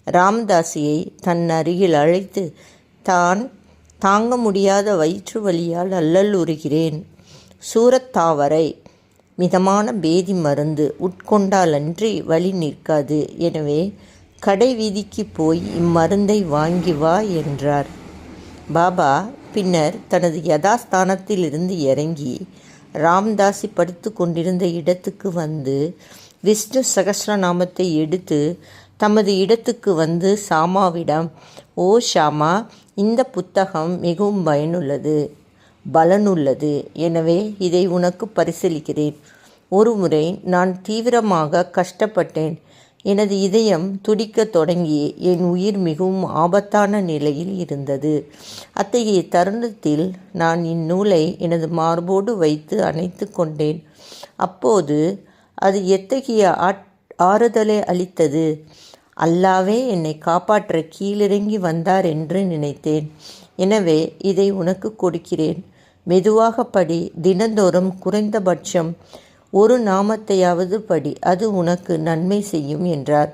ராமதாசியை தன் அருகில் அழைத்து, தான் தாங்க முடியாத வயிற்று வலியால் அல்லலுறுகிறேன். சூரத்தாவரை மிதமான பேதி மருந்து உட்கொண்டாலன்றி வலி நிற்காது. எனவே கடை வீதிக்கு போய் இம்மருந்தை வாங்கி வா என்றார். பாபா பின்னர் தனது யதாஸ்தானத்திலிருந்து இறங்கி ராம்தாசி படுத்து கொண்டிருந்த இடத்துக்கு வந்து விஷ்ணு சகஸ்ரநாமத்தை எடுத்து தமது இடத்துக்கு வந்து ஷாமாவிடம், ஓ ஷாமா, இந்த புத்தகம் மிகவும் பயனுள்ளது, பலனுள்ளது. எனவே இதை உனக்கு பரிசளிக்கிறேன். ஒருமுறை நான் தீவிரமாக கஷ்டப்பட்டேன். எனது இதயம் துடிக்கத் தொடங்கி என் உயிர் மிகவும் ஆபத்தான நிலையில் இருந்தது. அத்தகைய தருணத்தில் நான் இந்நூலை எனது மார்போடு வைத்து அணைத்து கொண்டேன். அப்போது அது எத்தகைய ஆறுதலை அளித்தது! அல்லாவே என்னை காப்பாற்ற கீழிறங்கி வந்தார் என்று நினைத்தேன். எனவே இதை உனக்கு கொடுக்கிறேன். மெதுவாக படி. தினந்தோறும் குறைந்தபட்சம் ஒரு நாமத்தையாவது படி. அது உனக்கு நன்மை செய்யும் என்றார்.